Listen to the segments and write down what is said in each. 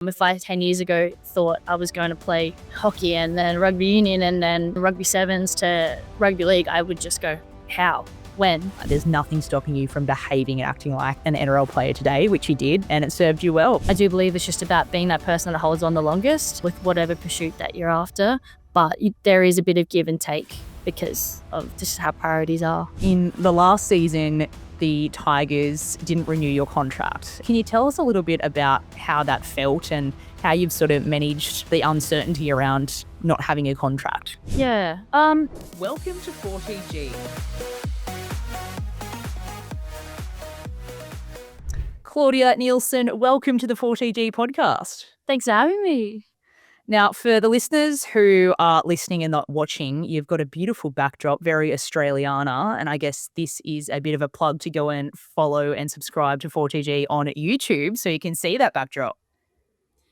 If I 10 years ago thought I was going to play hockey and then rugby union and then rugby sevens to rugby league, I would just go, how? When? There's nothing stopping you from behaving and acting like an NRL player today, which you did, and it served you well. I do believe it's just about being that person that holds on the longest with whatever pursuit that you're after, but there is a bit of give and take because of just how priorities are. In the last season, the Tigers didn't renew your contract. Can you tell us a little bit about how that felt and how you've sort of managed the uncertainty around not having a contract? Yeah. Welcome to 4TG. Claudia Nielsen, welcome to the 4TG podcast. Thanks for having me. Now, for the listeners who are listening and not watching, you've got a beautiful backdrop, very Australiana, and I guess this is a bit of a plug to go and follow and subscribe to 4TG on YouTube so you can see that backdrop.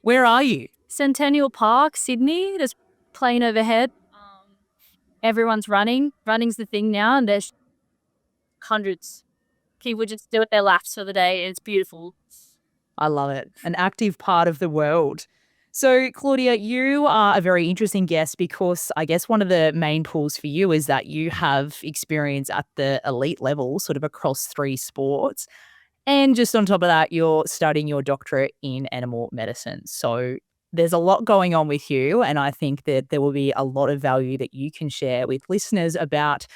Where are you? Centennial Park, Sydney. There's plane overhead. Everyone's running. Running's the thing now, and there's hundreds. People just do it their laps for the day. It's beautiful. I love it. An active part of the world. So, Claudia, you are a very interesting guest because I guess one of the main pulls for you is that you have experience at the elite level, sort of across 3 sports. And just on top of that, you're studying your doctorate in animal medicine. So there's a lot going on with you. And I think that there will be a lot of value that you can share with listeners about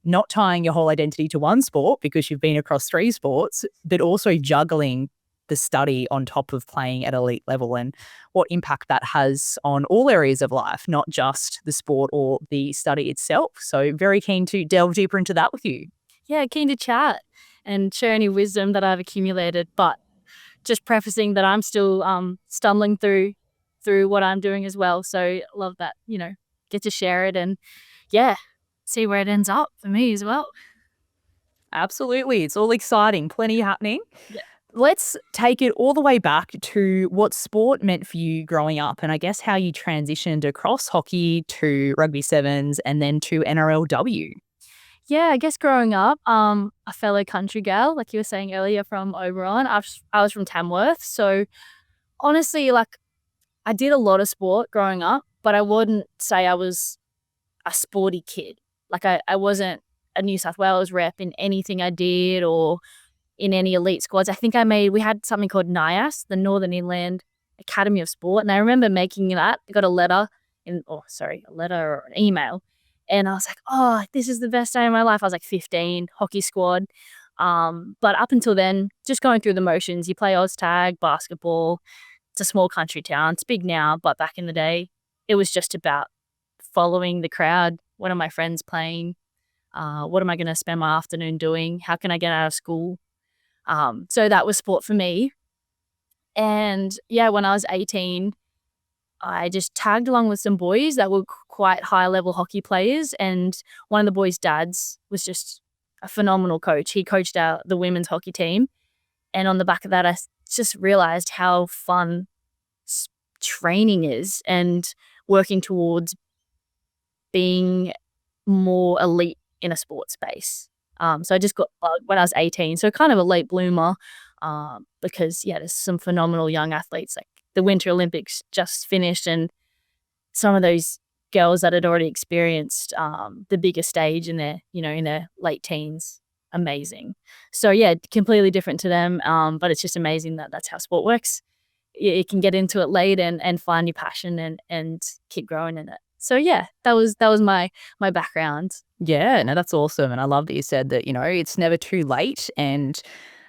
not tying your whole identity to one sport because you've been across 3 sports, but also juggling the study on top of playing at elite level and what impact that has on all areas of life, not just the sport or the study itself. So very keen to delve deeper into that with you. Yeah, keen to chat and share any wisdom that I've accumulated, but just prefacing that I'm still stumbling through what I'm doing as well. So love that, get to share it and see where it ends up for me as well. Absolutely. It's all exciting. Plenty happening. Yeah. Let's take it all the way back to what sport meant for you growing up and I guess how you transitioned across hockey to rugby sevens and then to NRLW. Yeah, I guess growing up, a fellow country gal, like you were saying earlier, from Oberon. I was from Tamworth. So honestly, I did a lot of sport growing up, but I wouldn't say I was a sporty kid. I wasn't a New South Wales rep in anything I did or in any elite squads. I think we had something called NIAS, the Northern Inland Academy of Sport. And I remember making that. I got a letter or an email. And I was like, oh, this is the best day of my life. I was like 15, hockey squad. But up until then, just going through the motions. You play Oztag, basketball. It's a small country town. It's big now, but back in the day, it was just about following the crowd. What are my friends playing? What am I going to spend my afternoon doing? How can I get out of school? So that was sport for me. And when I was 18, I just tagged along with some boys that were quite high level hockey players. And one of the boys' dads was just a phenomenal coach. He coached the women's hockey team. And on the back of that, I just realized how fun training is and working towards being more elite in a sports space. So I just got plugged when I was 18. So kind of a late bloomer because, there's some phenomenal young athletes. Like the Winter Olympics just finished and some of those girls that had already experienced the bigger stage in their late teens, amazing. So, completely different to them. But it's just amazing that that's how sport works. You can get into it late and find your passion and keep growing in it. So that was my background. Yeah, no, that's awesome. And I love that you said that, it's never too late. And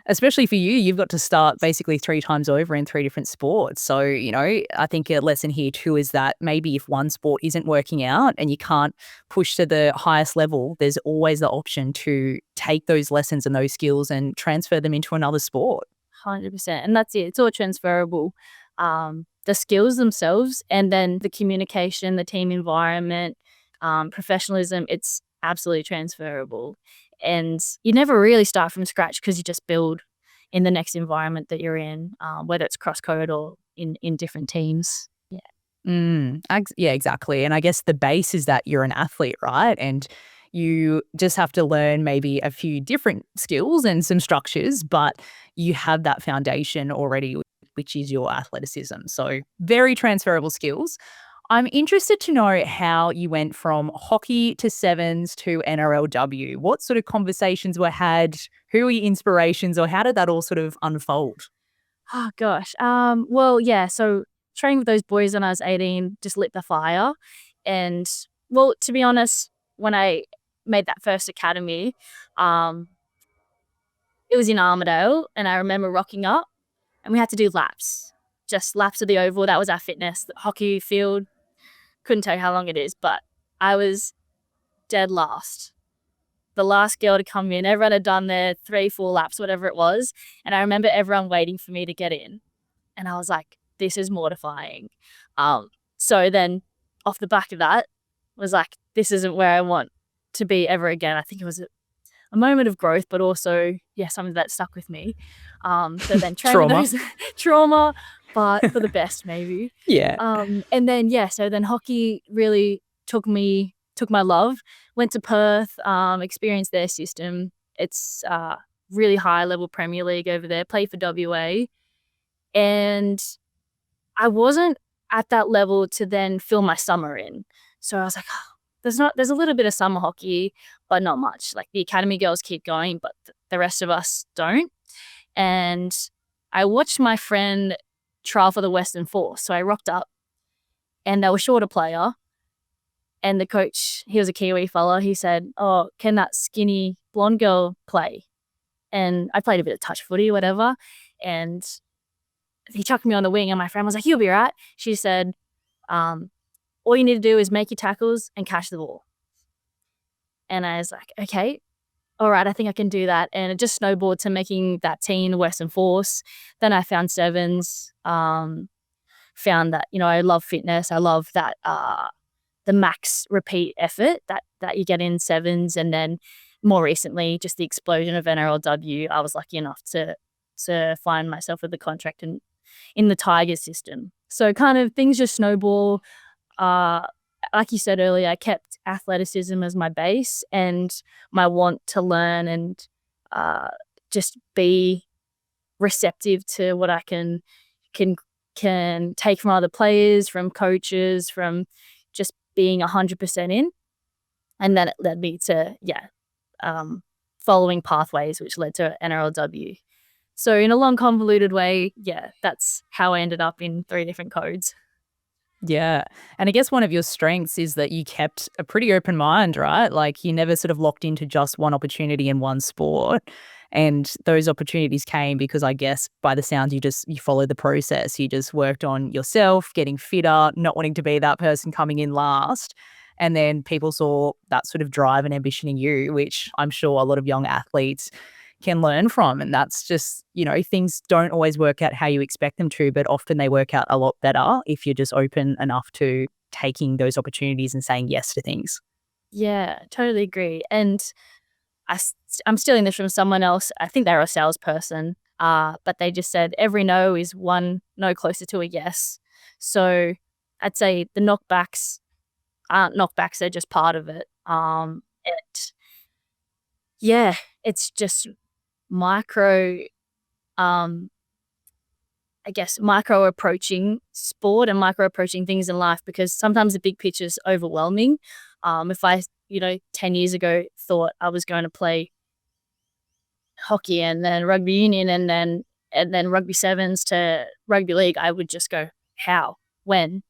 especially for you, you've got to start basically 3 times over in 3 different sports. So, I think a lesson here too is that maybe if one sport isn't working out and you can't push to the highest level, there's always the option to take those lessons and those skills and transfer them into another sport. 100%. And that's it. It's all transferable. The skills themselves and then the communication, the team environment, professionalism, it's absolutely transferable. And you never really start from scratch because you just build in the next environment that you're in, whether it's cross-code or in different teams. Yeah, exactly. And I guess the base is that you're an athlete, right? And you just have to learn maybe a few different skills and some structures, but you have that foundation already which is your athleticism. So very transferable skills. I'm interested to know how you went from hockey to sevens to NRLW. What sort of conversations were had? Who were your inspirations, or how did that all sort of unfold? Oh gosh. Well, yeah, so training with those boys when I was 18 just lit the fire. And well, to be honest, when I made that first academy, um, it was in Armidale, and I remember rocking up and we had to do laps. Just laps of the oval. That was our fitness. The hockey field, couldn't tell you how long it is, but I was dead last. The last girl to come in. Everyone had done their 3, 4 laps, whatever it was. And I remember everyone waiting for me to get in. And I was like, this is mortifying. So then off the back of that, was like, this isn't where I want to be ever again. I think it was a moment of growth, but also, yeah, something that stuck with me. So then training Trauma. those trauma, but for the best maybe. Yeah. And then, yeah, so then hockey really took my love, went to Perth, experienced their system. It's really high level Premier League over there, played for WA. And I wasn't at that level to then fill my summer in. So I was like, oh, there's a little bit of summer hockey, but not much. Like the academy girls keep going, but the rest of us don't. And I watched my friend trial for the Western Force. So I rocked up and they were short a player. And the coach, he was a Kiwi fella, he said, oh, can that skinny blonde girl play? And I played a bit of touch footy, whatever. And he chucked me on the wing and my friend was like, you'll be right. She said, all you need to do is make your tackles and catch the ball. And I was like, okay, all right, I think I can do that. And it just snowballed to making that team, the Western Force. Then I found sevens, found that, I love fitness. I love that the max repeat effort that you get in sevens. And then more recently, just the explosion of NRLW, I was lucky enough to find myself with the contract in the Tiger system. So kind of things just snowball. Like you said earlier, I kept athleticism as my base and my want to learn and just be receptive to what I can take from other players, from coaches, from just being 100% in. And then it led me to, following pathways, which led to NRLW. So in a long, convoluted way, yeah, that's how I ended up in 3 different codes. Yeah. And I guess one of your strengths is that you kept a pretty open mind, right? Like you never sort of locked into just one opportunity in one sport. And those opportunities came because I guess by the sound, you followed the process. You just worked on yourself, getting fitter, not wanting to be that person coming in last. And then people saw that sort of drive and ambition in you, which I'm sure a lot of young athletes can learn from. And that's just, things don't always work out how you expect them to, but often they work out a lot better if you're just open enough to taking those opportunities and saying yes to things. Yeah, totally agree. And I'm stealing this from someone else. I think they're a salesperson, but they just said every no is one no closer to a yes. So I'd say the knockbacks aren't knockbacks, they're just part of it. It's just micro micro approaching sport and micro approaching things in life, because sometimes the big picture is overwhelming. If I 10 years ago thought I was going to play hockey and then rugby union and then rugby sevens to rugby league, I would just go, how, when?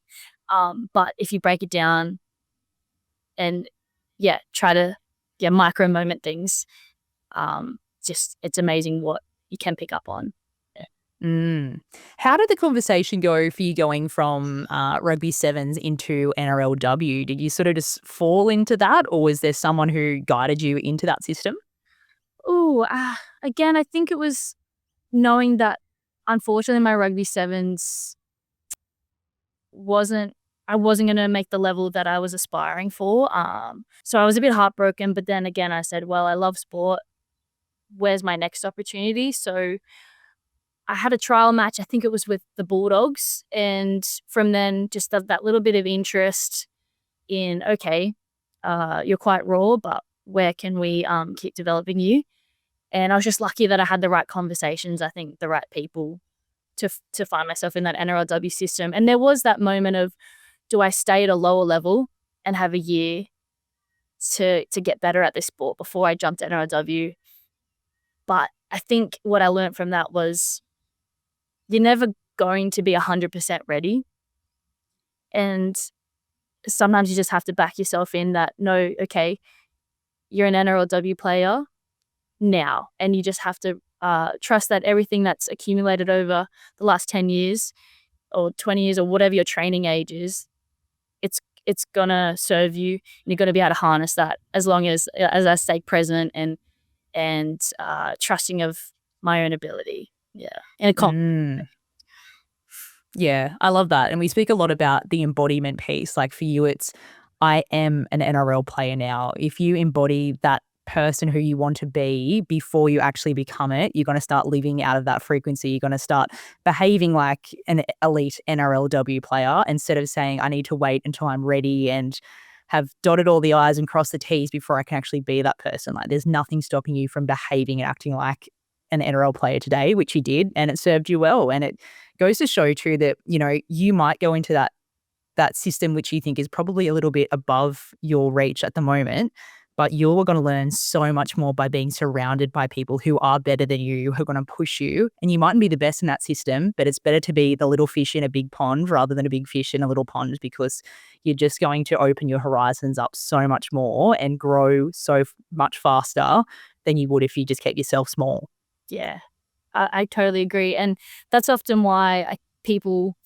But if you break it down and try to micro moment things, it's amazing what you can pick up on. How did the conversation go for you going from Rugby Sevens into NRLW? Did you sort of just fall into that, or was there someone who guided you into that system? Again, I think it was knowing that unfortunately my Rugby Sevens I wasn't going to make the level that I was aspiring for. So I was a bit heartbroken, but then again, I said, well, I love sport. Where's my next opportunity? So I had a trial match. I think it was with the Bulldogs. And from then just that little bit of interest in, okay, you're quite raw, but where can we keep developing you? And I was just lucky that I had the right conversations. I think the right people to find myself in that NRLW system. And there was that moment of, do I stay at a lower level and have a year to get better at this sport before I jumped to NRLW? But I think what I learned from that was, you're never going to be 100% ready. And sometimes you just have to back yourself in that, no, okay, you're an NRLW player now, and you just have to trust that everything that's accumulated over the last 10 years or 20 years or whatever your training age is, it's gonna serve you, and you're gonna be able to harness that as long as I stay present and trusting of my own ability. Yeah. And Yeah, I love that. And we speak a lot about the embodiment piece. Like for you, it's, I am an NRL player now. If you embody that person who you want to be before you actually become it, you're going to start living out of that frequency. You're going to start behaving like an elite NRLW player instead of saying, I need to wait until I'm ready and have dotted all the I's and crossed the T's before I can actually be that person. Like there's nothing stopping you from behaving and acting like an NRL player today, which you did, and it served you well. And it goes to show too that, you know, you might go into that system which you think is probably a little bit above your reach at the moment, but you're going to learn so much more by being surrounded by people who are better than you, who are going to push you. And you mightn't be the best in that system, but it's better to be the little fish in a big pond rather than a big fish in a little pond, because you're just going to open your horizons up so much more and grow so much faster than you would if you just kept yourself small. Yeah, I totally agree. And that's often why people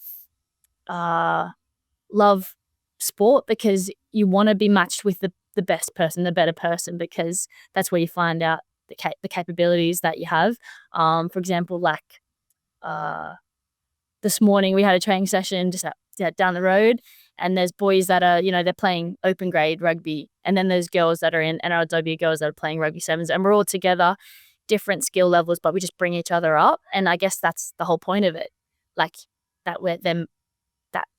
love sport, because you want to be matched with the best person, the better person, because that's where you find out the capabilities that you have. For example, like this morning we had a training session just down the road, and there's boys that are, they're playing open grade rugby, and then there's girls that are in NRLW, girls that are playing Rugby Sevens, and we're all together, different skill levels, but we just bring each other up. And I guess that's the whole point of it, like that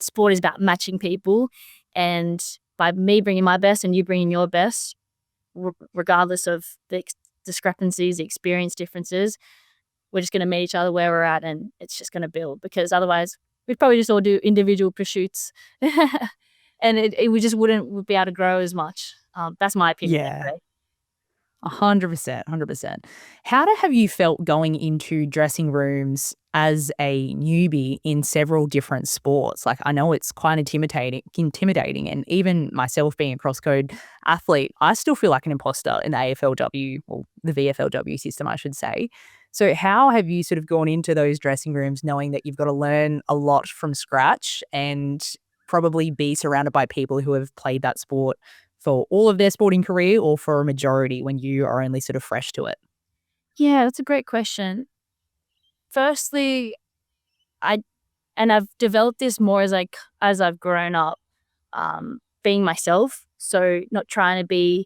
sport is about matching people, and by me bringing my best and you bringing your best, regardless of the discrepancies, the experience differences, we're just going to meet each other where we're at, and it's just going to build, because otherwise we'd probably just all do individual pursuits and we just wouldn't be able to grow as much. That's my opinion. Yeah. Anyway. 100%, 100%. How have you felt going into dressing rooms as a newbie in several different sports? Like, I know it's quite intimidating, and even myself being a cross-code athlete, I still feel like an imposter in the AFLW, or the VFLW system, I should say. So how have you sort of gone into those dressing rooms knowing that you've got to learn a lot from scratch and probably be surrounded by people who have played that sport for all of their sporting career, or for a majority when you are only sort of fresh to it? Yeah, that's a great question. Firstly, I've developed this more as I've grown up, being myself. So not trying to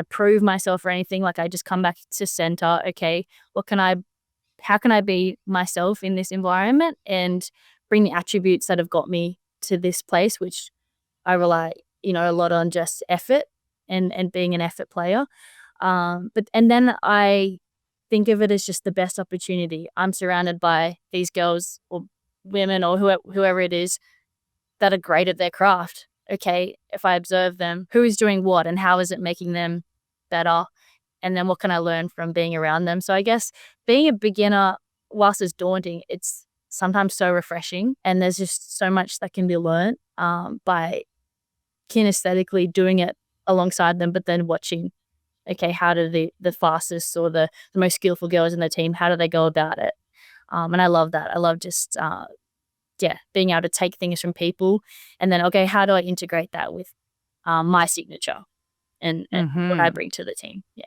prove myself or anything. Like, I just come back to center. Okay, how can I be myself in this environment and bring the attributes that have got me to this place, which I rely, a lot on just effort and being an effort player. And then I think of it as just the best opportunity. I'm surrounded by these girls or women or whoever it is that are great at their craft. Okay, if I observe them, who is doing what and how is it making them better? And then what can I learn from being around them? So I guess being a beginner, whilst it's daunting, it's sometimes so refreshing, and there's just so much that can be learned by kinesthetically doing it alongside them, but then watching, okay, how do the fastest or the most skillful girls in the team, how do they go about it? And I love that. I love just, being able to take things from people, and then, okay, how do I integrate that with my signature and what I bring to the team? Yeah.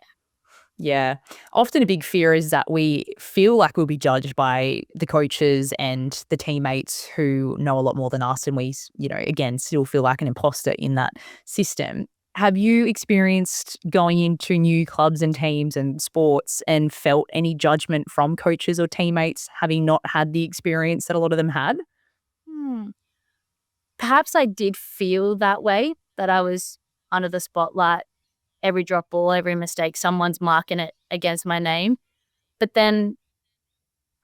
Yeah. Often a big fear is that we feel like we'll be judged by the coaches and the teammates who know a lot more than us, and we, again, still feel like an imposter in that system. Have you experienced going into new clubs and teams and sports and felt any judgment from coaches or teammates, having not had the experience that a lot of them had? Perhaps I did feel that way, that I was under the spotlight, every drop ball, every mistake, someone's marking it against my name. But then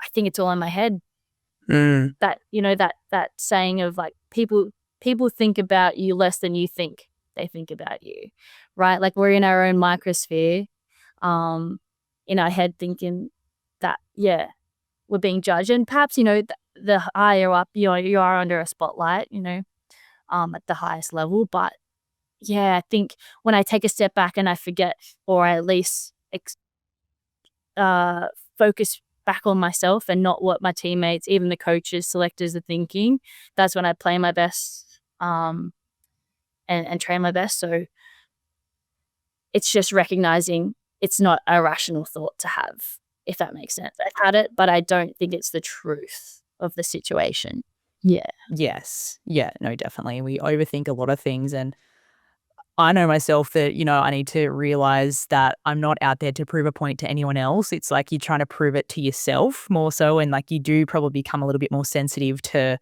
I think it's all in my head. Mm. That, that saying of like people think about you less than you think they think about you, right? Like we're in our own microsphere, in our head thinking that, yeah, we're being judged. And perhaps, the higher up, you are under a spotlight, at the highest level. But yeah, I think when I take a step back and I forget, or I at least focus back on myself and not what my teammates, even the coaches, selectors are thinking, that's when I play my best, and train my best. So it's just recognizing it's not a rational thought to have, if that makes sense. I've had it, but I don't think it's the truth of the situation. Yeah. Yes. Yeah, no, definitely. We overthink a lot of things, and I know myself that, I need to realize that I'm not out there to prove a point to anyone else. It's like you're trying to prove it to yourself more so, and like you do probably become a little bit more sensitive to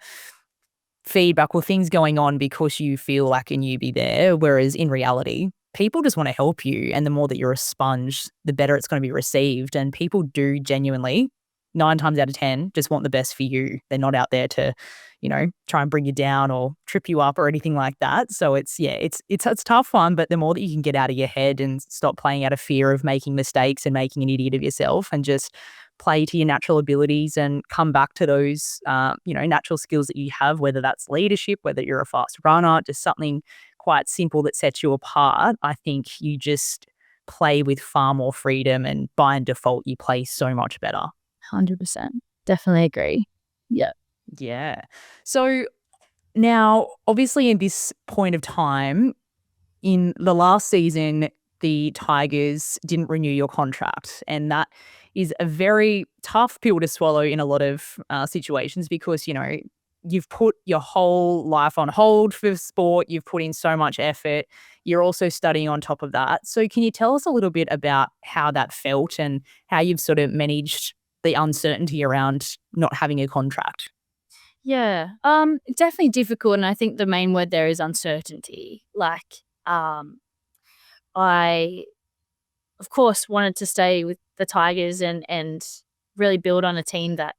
feedback or things going on because you feel like a newbie there. Whereas in reality, people just want to help you. And the more that you're a sponge, the better it's going to be received. And people do genuinely, 9 times out of 10, just want the best for you. They're not out there to, try and bring you down or trip you up or anything like that. So it's a tough one, but the more that you can get out of your head and stop playing out of fear of making mistakes and making an idiot of yourself, and just play to your natural abilities and come back to those, natural skills that you have, whether that's leadership, whether you're a fast runner, just something quite simple that sets you apart. I think you just play with far more freedom, and by default, you play so much better. 100%. Definitely agree. Yeah. Yeah. So now, obviously, in this point of time, in the last season, the Tigers didn't renew your contract, and that is a very tough pill to swallow in a lot of situations because, you've put your whole life on hold for sport. You've put in so much effort. You're also studying on top of that. So can you tell us a little bit about how that felt and how you've sort of managed the uncertainty around not having a contract? Yeah. Definitely difficult. And I think the main word there is uncertainty. Like, I, of course, wanted to stay with the Tigers and really build on a team that,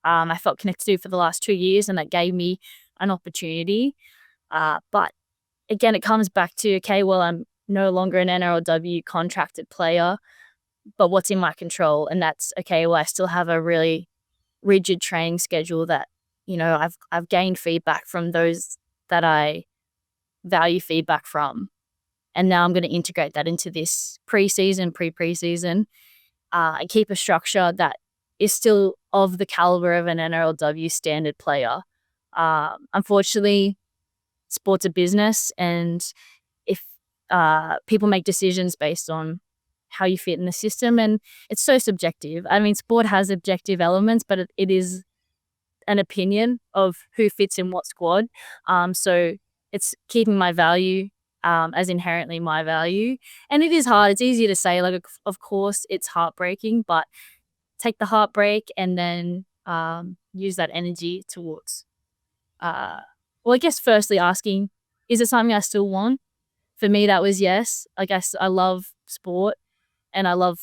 I felt connected to for the last 2 years, and that gave me an opportunity. But again, it comes back to, okay, well, I'm no longer an NRLW contracted player, but what's in my control? And that's, okay, well, I still have a really rigid training schedule that, I've gained feedback from those that I value feedback from. And now I'm going to integrate that into this pre-preseason, and keep a structure that is still of the caliber of an NRLW standard player. Unfortunately, sport's a business, and if people make decisions based on how you fit in the system, and it's so subjective. I mean, sport has objective elements, but it is an opinion of who fits in what squad. So it's keeping my value, as inherently my value. And it is hard. It's easier to say, like, of course, it's heartbreaking, but take the heartbreak and then use that energy towards, well, I guess firstly asking, is it something I still want? For me, that was yes. I guess I love sport, and I love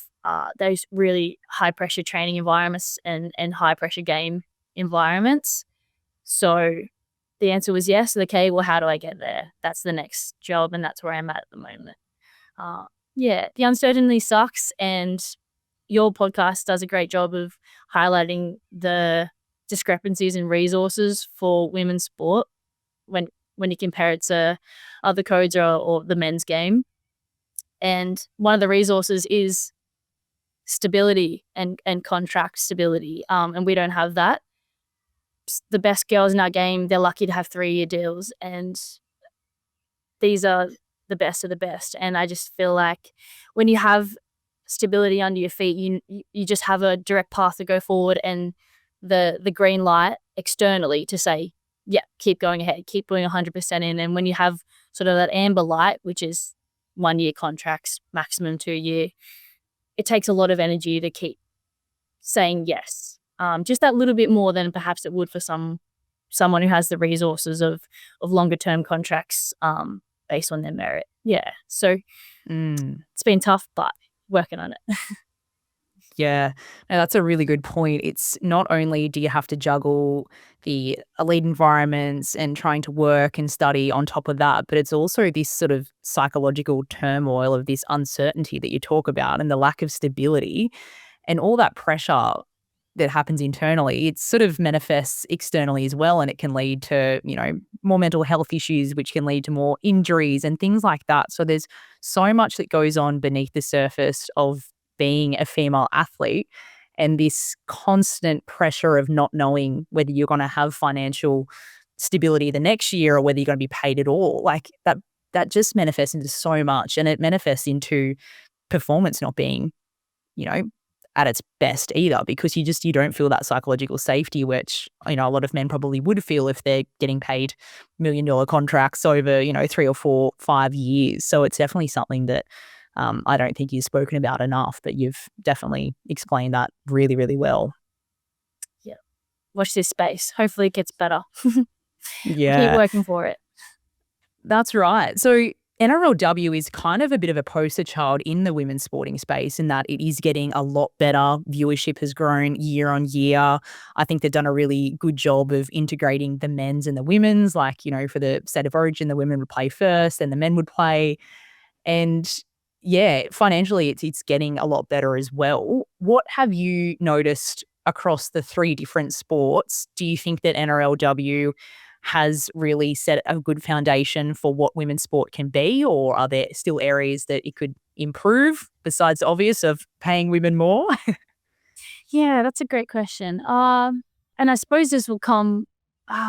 those really high pressure training environments and high pressure game environments. So the answer was yes. Okay, well, how do I get there? That's the next job, and that's where I'm at the moment. Yeah, the uncertainty sucks, and your podcast does a great job of highlighting the discrepancies in resources for women's sport when you compare it to other codes or the men's game. And one of the resources is stability and contract stability. And we don't have that. The best girls in our game, they're lucky to have 3-year deals, and these are the best of the best. And I just feel like when you have stability under your feet, you just have a direct path to go forward, and the green light externally to say, yeah, keep going ahead, keep putting 100% in. And when you have sort of that amber light, which is 1-year contracts, maximum 2-year, it takes a lot of energy to keep saying yes. Just that little bit more than perhaps it would for someone who has the resources of longer term contracts, based on their merit. Yeah. So it's been tough, but working on it. Yeah, no, that's a really good point. It's not only do you have to juggle the elite environments and trying to work and study on top of that, but it's also this sort of psychological turmoil of this uncertainty that you talk about and the lack of stability and all that pressure that happens internally. It sort of manifests externally as well, and it can lead to, more mental health issues, which can lead to more injuries and things like that. So there's so much that goes on beneath the surface of being a female athlete, and this constant pressure of not knowing whether you're going to have financial stability the next year or whether you're going to be paid at all. Like that just manifests into so much, and it manifests into performance not being, you know, at its best either, because you don't feel that psychological safety, which, a lot of men probably would feel if they're getting paid $1 million contracts over, 3 or 4, 5 years. So it's definitely something that I don't think you've spoken about enough, but you've definitely explained that really, really well. Yeah. Watch this space. Hopefully it gets better. Keep Yeah, working for it. that's right. So NRLW is kind of a bit of a poster child in the women's sporting space in that it is getting a lot better. Viewership has grown year on year. I think they've done a really good job of integrating the men's and the women's. Like, for the state of origin, the women would play first and the men would play. And yeah, financially, it's getting a lot better as well. What have you noticed across the 3 different sports? Do you think that NRLW has really set a good foundation for what women's sport can be, or are there still areas that it could improve besides the obvious of paying women more? Yeah, that's a great question. And I suppose this will come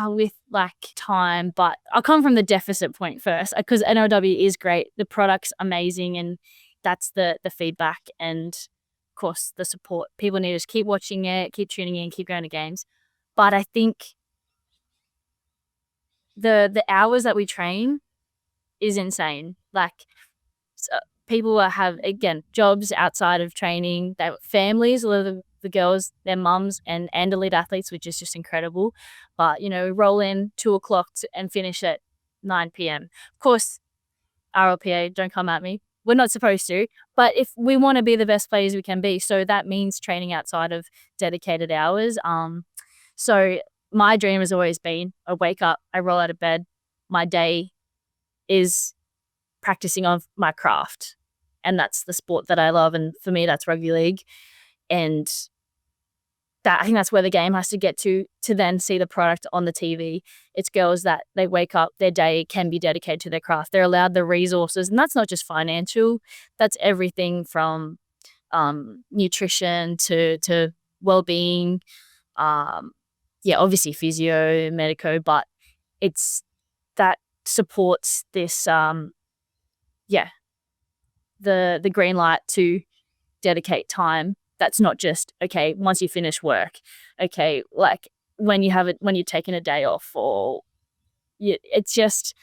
with like time, but I'll come from the deficit point first because NRW is great. The product's amazing, and that's the feedback and of course the support. People need to just keep watching it, keep tuning in, keep going to games. But I think the hours that we train is insane. Like, so people have, again, jobs outside of training, they have families, a lot of the girls, their mums and elite athletes, which is just incredible. But, we roll in 2:00 and finish at 9 p.m. Of course, RLPA, don't come at me. We're not supposed to, but if we want to be the best players we can be, so that means training outside of dedicated hours. So my dream has always been, I wake up, I roll out of bed, my day is practicing on my craft, and that's the sport that I love, and for me that's rugby league. And that, I think that's where the game has to get to then see the product on the TV. It's girls that they wake up, their day can be dedicated to their craft. They're allowed the resources, and that's not just financial, that's everything from nutrition to well-being, obviously physio, medico, but it's that supports this the green light to dedicate time. That's not just, okay, once you finish work, okay, like when you're taking a day off, or it's just,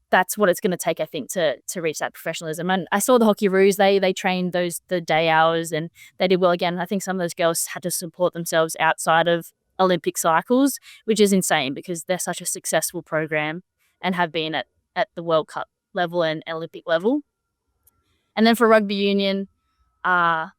that's what it's going to take, I think, to reach that professionalism. And I saw the Hockey Roos, they trained the day hours and they did well. Again, I think some of those girls had to support themselves outside of Olympic cycles, which is insane because they're such a successful program and have been at the World Cup level and Olympic level. And then for rugby union, I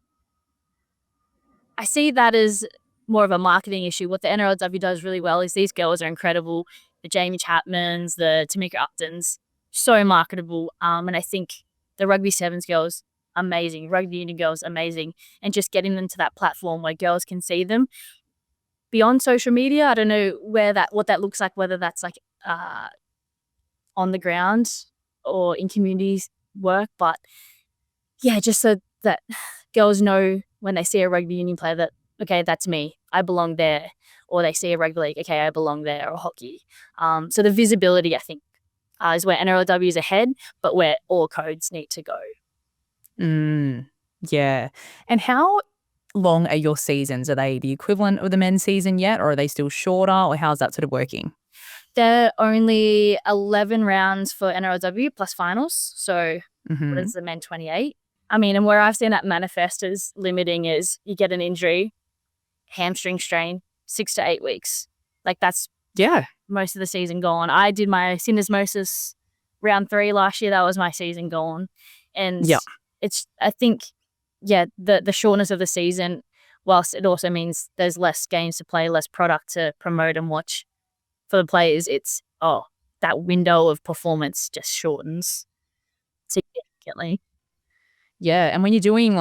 see that as more of a marketing issue. What the NRLW does really well is these girls are incredible. The Jamie Chapmans, the Tamika Uptons, so marketable. And I think the Rugby Sevens girls, amazing. Rugby union girls, amazing. And just getting them to that platform where girls can see them. Beyond social media, I don't know what that looks like, whether that's like on the ground or in communities work, but yeah, just so that girls know when they see a rugby union player that, okay, that's me, I belong there. Or they see a rugby league, okay, I belong there, or hockey. So the visibility, I think, is where NRLW is ahead, but where all codes need to go. Yeah. And how long are your seasons? Are they the equivalent of the men's season yet, or are they still shorter, or how's that sort of working? They're only 11 rounds for NRLW plus finals. So what is the men 28? I mean, and where I've seen that manifest as limiting is you get an injury, hamstring strain, 6 to 8 weeks. Like that's most of the season gone. I did my syndesmosis round 3 last year. That was my season gone. And it's, I think the shortness of the season, whilst it also means there's less games to play, less product to promote and watch for the players, it's that window of performance just shortens significantly. Yeah, and when you're doing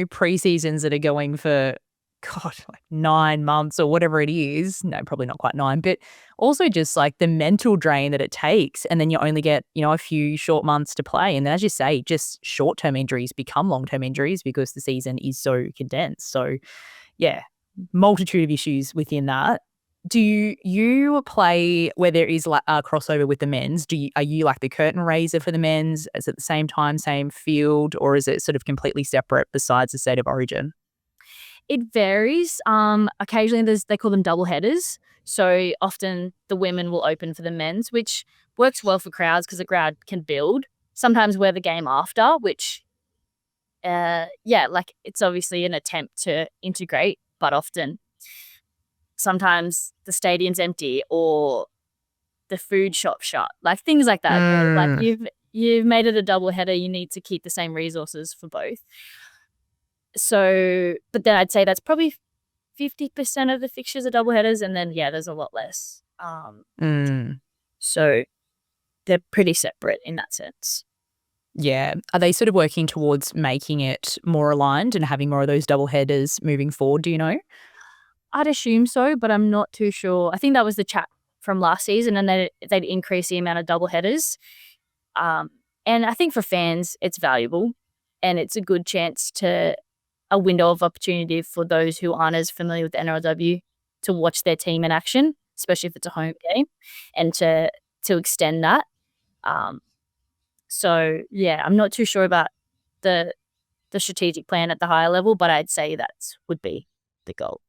pre-seasons that are going for God, like 9 months or whatever it is, no, probably not quite 9, but also just like the mental drain that it takes, and then you only get, a few short months to play, and then as you say, just short-term injuries become long-term injuries because the season is so condensed. So, yeah, multitude of issues within that. Do you play where there is like a crossover with the men's? Are you like the curtain raiser for the men's? Is it the same time, same field, or is it sort of completely separate besides the state of origin? It varies. Occasionally they call them double headers. So often the women will open for the men's, which works well for crowds because the crowd can build. Sometimes we're the game after, which like it's obviously an attempt to integrate, but often sometimes the stadium's empty or the food shop shut, like things like that. Like Mm. you've made it a double header, you need to keep the same resources for both. So, but then I'd say that's probably 50% of the fixtures are double headers, and then there's a lot less. Mm. So they're pretty separate in that sense. Yeah. Are they sort of working towards making it more aligned and having more of those double headers moving forward? Do you know? I'd assume so, but I'm not too sure. I think that was the chat from last season, and they'd increase the amount of double headers. And I think for fans, it's valuable, and it's a good chance to a window of opportunity for those who aren't as familiar with the NRLW to watch their team in action, especially if it's a home game, and to extend that. So I'm not too sure about the strategic plan at the higher level, but I'd say that would be the goal.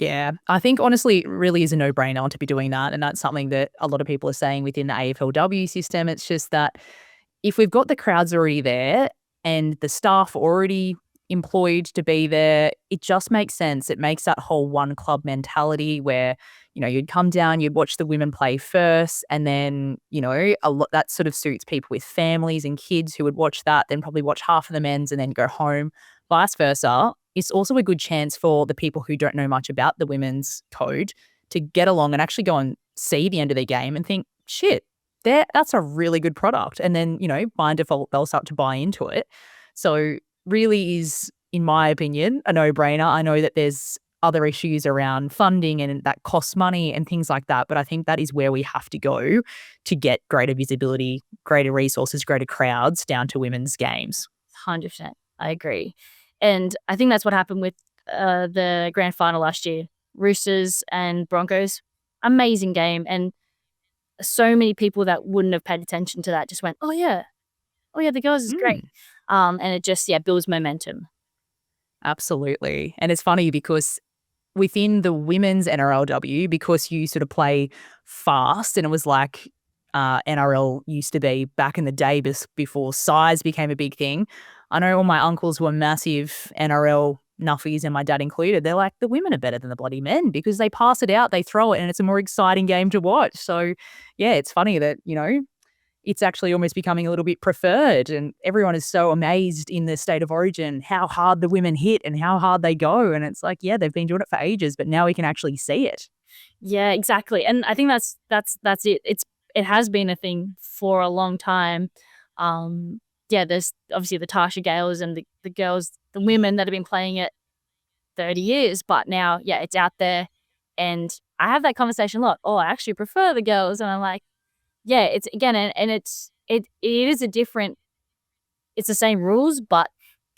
Yeah, I think honestly, it really is a no-brainer to be doing that, and that's something that a lot of people are saying within the AFLW system. It's just that if we've got the crowds already there and the staff already employed to be there, it just makes sense. It makes that whole one club mentality where, you'd come down, you'd watch the women play first, and then, a lot that sort of suits people with families and kids who would watch that, then probably watch half of the men's and then go home, vice versa. It's also a good chance for the people who don't know much about the women's code to get along and actually go and see the end of their game and think, shit, that's a really good product. And then, by default, they'll start to buy into it. So really is, in my opinion, a no-brainer. I know that there's other issues around funding and that costs money and things like that, but I think that is where we have to go to get greater visibility, greater resources, greater crowds down to women's games. 100%. I agree. And I think that's what happened with the grand final last year. Roosters and Broncos, amazing game. And so many people that wouldn't have paid attention to that just went, oh yeah, the girls is great. And it just, builds momentum. Absolutely. And it's funny because within the women's NRLW, because you sort of play fast, and it was like NRL used to be back in the day before size became a big thing. I know all my uncles were massive NRL nuffies, and my dad included. They're like, the women are better than the bloody men because they pass it out, they throw it, and it's a more exciting game to watch. So, yeah, it's funny that, it's actually almost becoming a little bit preferred, and everyone is so amazed in the state of origin how hard the women hit and how hard they go, and it's like, they've been doing it for ages, but now we can actually see it. Yeah, exactly. And I think that's it. It has been a thing for a long time. There's obviously the Tasha Gales and the girls, the women that have been playing it 30 years, but now it's out there, and I have that conversation a lot. Oh, I actually prefer the girls, and I'm like, it's again, and it is a different. It's the same rules, but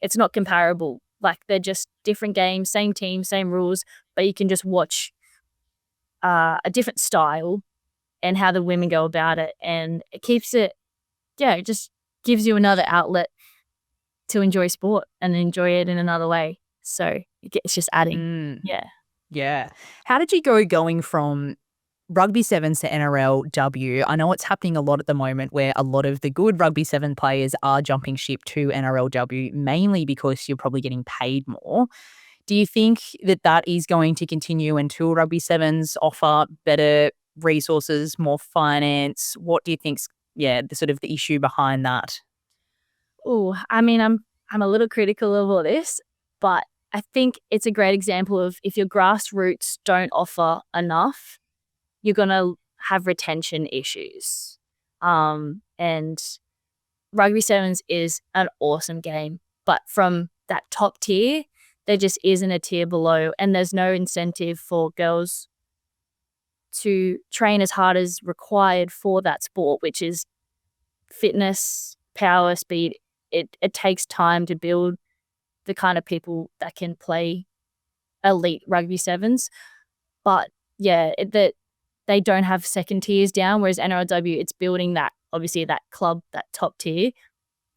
it's not comparable. Like they're just different games, same team, same rules, but you can just watch a different style and how the women go about it, and it keeps it. It just gives you another outlet to enjoy sport and enjoy it in another way. So it's just adding. Yeah. How did you going from Rugby Sevens to NRLW? I know it's happening a lot at the moment where a lot of the good Rugby Seven players are jumping ship to NRLW, mainly because you're probably getting paid more. Do you think that is going to continue until Rugby Sevens offer better resources, more finance? What do you think's the sort of the issue behind that? Oh, I mean, I'm a little critical of all this, but I think it's a great example of if your grassroots don't offer enough, you're going to have retention issues. And Rugby Sevens is an awesome game, but from that top tier, there just isn't a tier below, and there's no incentive for girls to train as hard as required for that sport, which is fitness, power, speed. It takes time to build the kind of people that can play elite Rugby Sevens. But yeah, that they don't have second tiers down, whereas NRLW, it's building that, obviously, that club, that top tier.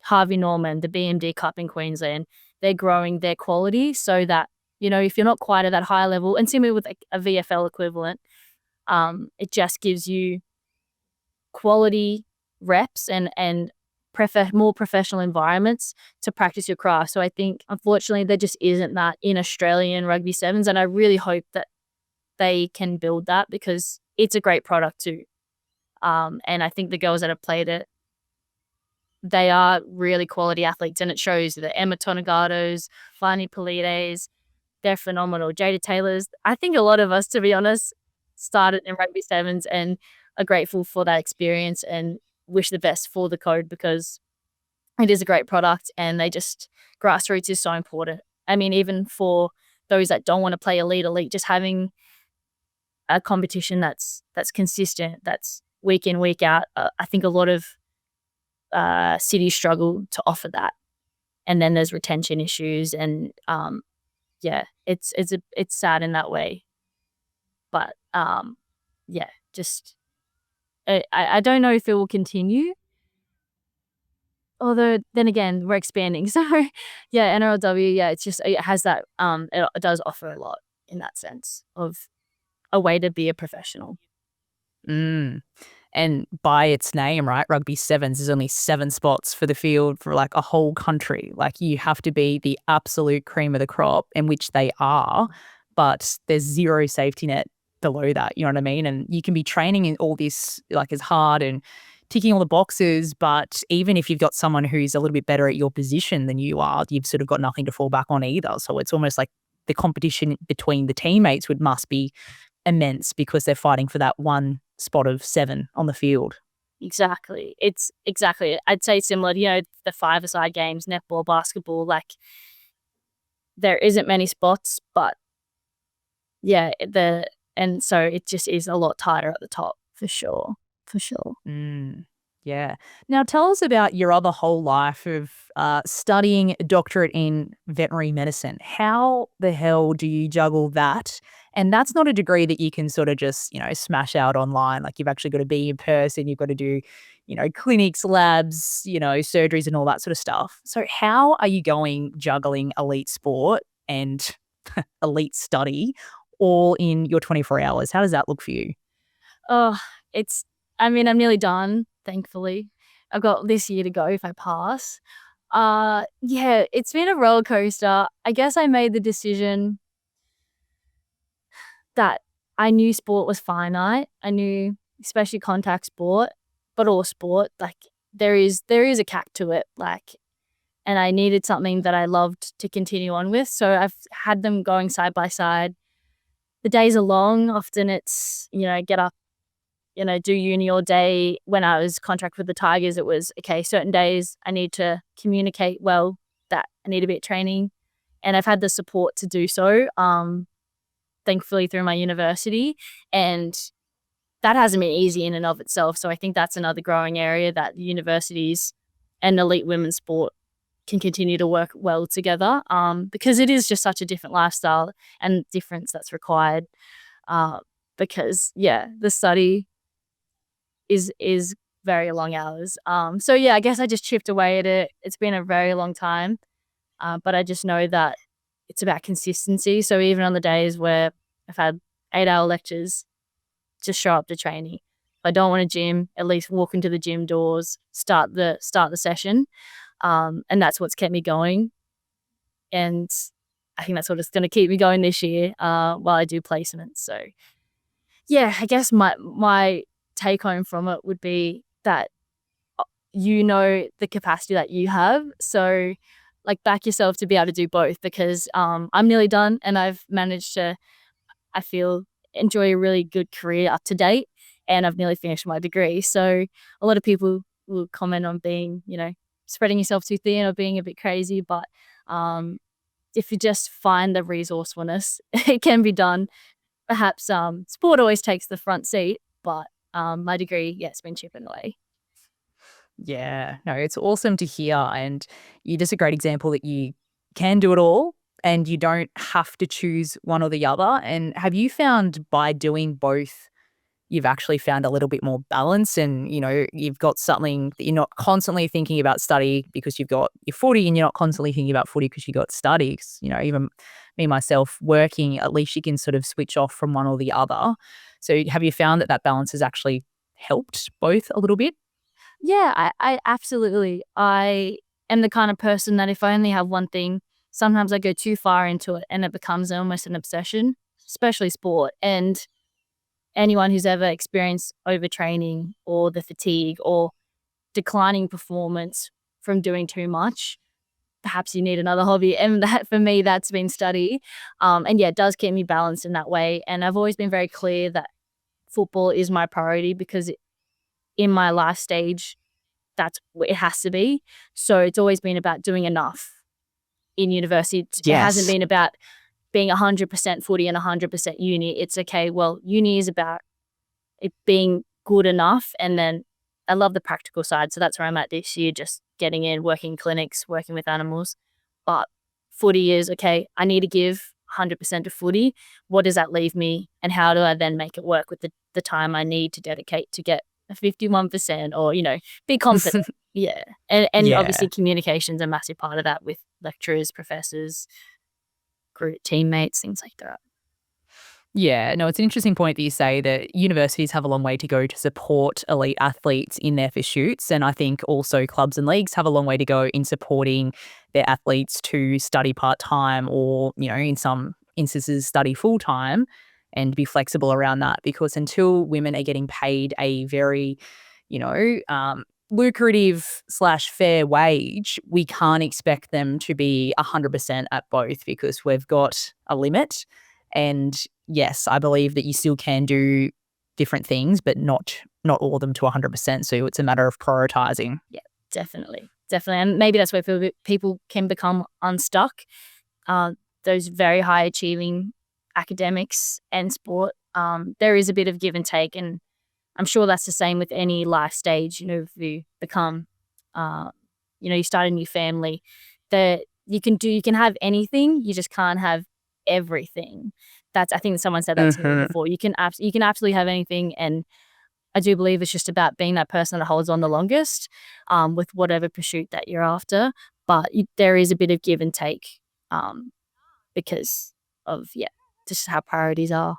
Harvey Norman, the BMD Cup in Queensland, they're growing their quality so that, if you're not quite at that high level, and similar with a VFL equivalent, it just gives you quality reps and more professional environments to practice your craft. So I think, unfortunately, there just isn't that in Australian Rugby Sevens, and I really hope that they can build that because it's a great product too. And I think the girls that have played it, they are really quality athletes, and it shows. The Emma Tonagatos, Fani Polides, they're phenomenal. Jada Taylor's. I think a lot of us, to be honest, started in Rugby Sevens and are grateful for that experience and wish the best for the code because it is a great product, and grassroots is so important. I mean, even for those that don't want to play elite, just having a competition that's consistent, that's week in, week out. I think a lot of cities struggle to offer that, and then there's retention issues, and it's sad in that way. But just I don't know if it will continue. Although then again, we're expanding, so yeah, NRLW, it has that it does offer a lot in that sense of a way to be a professional. And by its name, right, Rugby Sevens, there's only 7 spots for the field for like a whole country. Like you have to be the absolute cream of the crop, in which they are, but there's zero safety net below that, you know what I mean? And you can be training in all this like as hard and ticking all the boxes, but even if you've got someone who's a little bit better at your position than you are, you've sort of got nothing to fall back on either. So it's almost like the competition between the teammates must be immense because they're fighting for that one spot of 7 on the field. Exactly. I'd say similar to, the 5-a-side games, netball, basketball, like there isn't many spots, but yeah, and so it just is a lot tighter at the top for sure. Yeah. Now tell us about your other whole life of studying a doctorate in veterinary medicine. How the hell do you juggle that? And that's not a degree that you can sort of just, smash out online. Like you've actually got to be in person. You've got to do, clinics, labs, surgeries and all that sort of stuff. So how are you juggling elite sport and elite study all in your 24 hours? How does that look for you? Oh, I'm nearly done, thankfully. I've got this year to go if I pass. It's been a roller coaster. I guess I made the decision that I knew sport was finite. I knew, especially contact sport, but all sport, like there is a cap to it, like, and I needed something that I loved to continue on with. So I've had them going side by side. The days are long. Often it's, get up, do uni all day. When I was contract with the Tigers, it was, okay, certain days I need to communicate well that I need a bit of training. And I've had the support to do so, thankfully through my university. And that hasn't been easy in and of itself. So I think that's another growing area that universities and elite women's sport can continue to work well together, because it is just such a different lifestyle and difference that's required. Because the study is very long hours. So I guess I just chipped away at it. It's been a very long time, but I just know that it's about consistency. So even on the days where I've had 8-hour lectures, just show up to training. If I don't want to gym, at least walk into the gym doors, start the session, and that's what's kept me going. And I think that's what's going to keep me going this year while I do placements. So I guess my take home from it would be that the capacity that you have. So like back yourself to be able to do both, because I'm nearly done and I've managed to, I feel, enjoy a really good career up to date, and I've nearly finished my degree. So a lot of people will comment on being, spreading yourself too thin or being a bit crazy, but um, if you just find the resourcefulness, it can be done. Perhaps sport always takes the front seat, but my degree, yeah, it's been chipping away. Yeah, no, it's awesome to hear. And you're just a great example that you can do it all and you don't have to choose one or the other. And have you found by doing both, you've actually found a little bit more balance and, you've got something that you're not constantly thinking about study because you've got your footy and you're not constantly thinking about footy because you got study. 'Cause, even me, myself, working, at least you can sort of switch off from one or the other. So have you found that that balance has actually helped both a little bit? Yeah, I absolutely. I am the kind of person that if I only have one thing, sometimes I go too far into it and it becomes almost an obsession, especially sport. And anyone who's ever experienced overtraining or the fatigue or declining performance from doing too much, perhaps you need another hobby. And that, for me, that's been study. And yeah, it does keep me balanced in that way. And I've always been very clear that football is my priority, because in my life stage, that's what it has to be. So it's always been about doing enough in university. It hasn't Yes. been about being 100% footy and 100% uni. It's okay, well, uni is about it being good enough. And then I love the practical side. So that's where I'm at this year, just getting in, working clinics, working with animals. But footy is, okay, I need to give 100% to footy. What does that leave me? And how do I then make it work with the time I need to dedicate to get a 51% or, be confident. Yeah. And Yeah. obviously communication's a massive part of that with lecturers, professors, group teammates, things like that. Yeah, no, it's an interesting point that you say that universities have a long way to go to support elite athletes in their pursuits. And I think also clubs and leagues have a long way to go in supporting their athletes to study part time or, in some instances, study full time and be flexible around that. Because until women are getting paid a very, you know, um, lucrative slash fair wage, we can't expect them to be 100% at both because we've got a limit. And yes, I believe that you still can do different things, but not all of them to 100%. So it's a matter of prioritizing. Yeah, definitely. Definitely. And maybe that's where people can become unstuck. Those very high achieving academics and sport, there is a bit of give and take. And I'm sure that's the same with any life stage. If you become, you start a new family, that you can have anything, you just can't have everything. I think someone said that to me before. You can absolutely have anything, and I do believe it's just about being that person that holds on the longest, with whatever pursuit that you're after. But there is a bit of give and take, because of just how priorities are.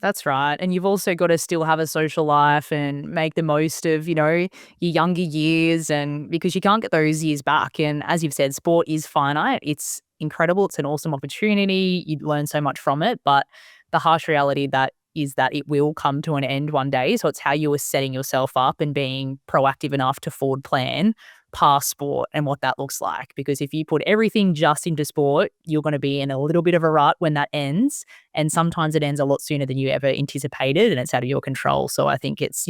That's right. And you've also got to still have a social life and make the most of, your younger years and because you can't get those years back. And as you've said, sport is finite. It's incredible. It's an awesome opportunity. You learn so much from it. But the harsh reality that is that it will come to an end one day. So it's how you are setting yourself up and being proactive enough to forward plan past sport and what that looks like. Because if you put everything just into sport, you're going to be in a little bit of a rut when that ends. And sometimes it ends a lot sooner than you ever anticipated and it's out of your control. So I think it's,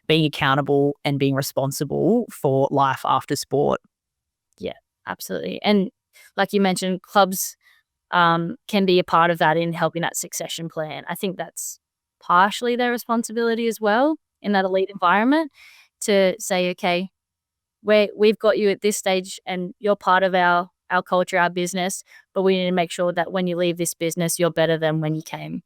being accountable and being responsible for life after sport. Yeah, absolutely. And like you mentioned, clubs can be a part of that in helping that succession plan. I think that's partially their responsibility as well in that elite environment to say, okay, we've got you at this stage and you're part of our culture, our business, but we need to make sure that when you leave this business, you're better than when you came.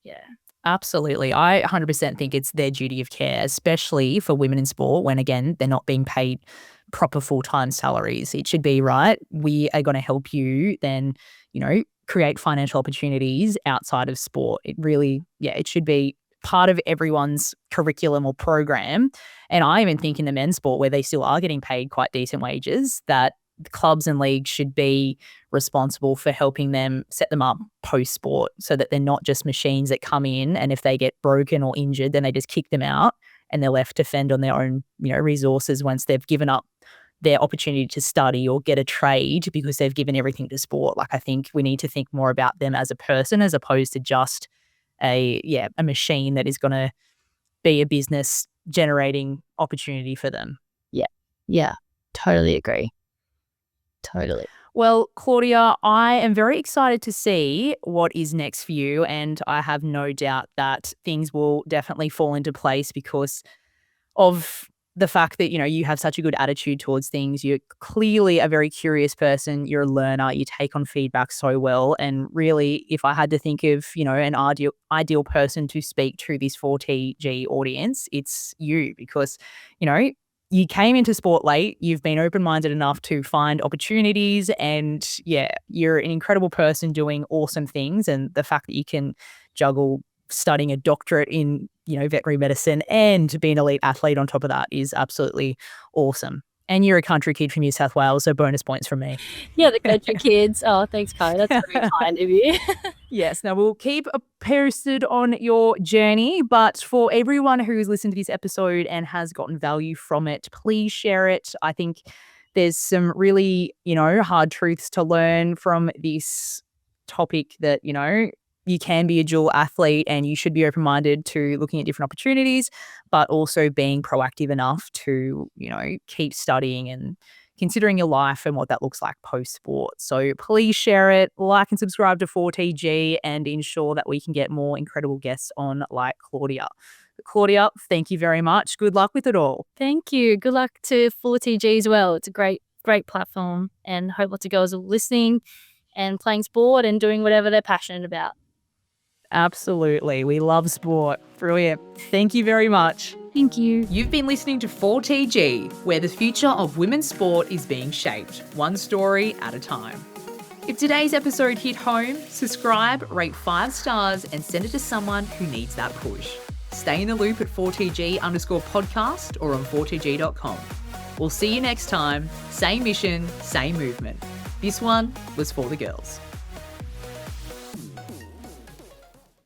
Yeah. Absolutely. I 100% think it's their duty of care, especially for women in sport when, again, they're not being paid proper full-time salaries. It should be, right, we are going to help you then, create financial opportunities outside of sport. It really, it should be part of everyone's curriculum or program. And I even think in the men's sport where they still are getting paid quite decent wages, that the clubs and leagues should be responsible for helping them set them up post-sport so that they're not just machines that come in and if they get broken or injured, then they just kick them out and they're left to fend on their own, resources once they've given up their opportunity to study or get a trade because they've given everything to sport. Like, I think we need to think more about them as a person as opposed to just a machine that is going to be a business generating opportunity for them. Yeah, totally agree. Totally. Well, Claudia, I am very excited to see what is next for you, and I have no doubt that things will definitely fall into place because of the fact that, you have such a good attitude towards things. You're clearly a very curious person. You're a learner. You take on feedback so well. And really, if I had to think of, an ideal person to speak to this 4TG audience, it's you because, you came into sport late. You've been open-minded enough to find opportunities and you're an incredible person doing awesome things. And the fact that you can juggle studying a doctorate in, veterinary medicine and being an elite athlete on top of that is absolutely awesome. And you're a country kid from New South Wales, so bonus points from me. Yeah, the country kids. Oh, thanks, Kylie. That's very kind of you. Yes. Now, we'll keep posted on your journey. But for everyone who's listened to this episode and has gotten value from it, please share it. I think there's some really, hard truths to learn from this topic that, you can be a dual athlete and you should be open-minded to looking at different opportunities, but also being proactive enough to, keep studying and considering your life and what that looks like post-sport. So please share it, like and subscribe to 4TG and ensure that we can get more incredible guests on like Claudia. Claudia, thank you very much. Good luck with it all. Thank you. Good luck to 4TG as well. It's a great platform and hope lots of girls are listening and playing sport and doing whatever they're passionate about. Absolutely. We love sport. Brilliant. Thank you very much. Thank you. You've been listening to 4TG, where the future of women's sport is being shaped, one story at a time. If today's episode hit home, subscribe, rate 5 stars, and send it to someone who needs that push. Stay in the loop at 4TG_podcast or on 4TG.com. We'll see you next time. Same mission, same movement. This one was for the girls.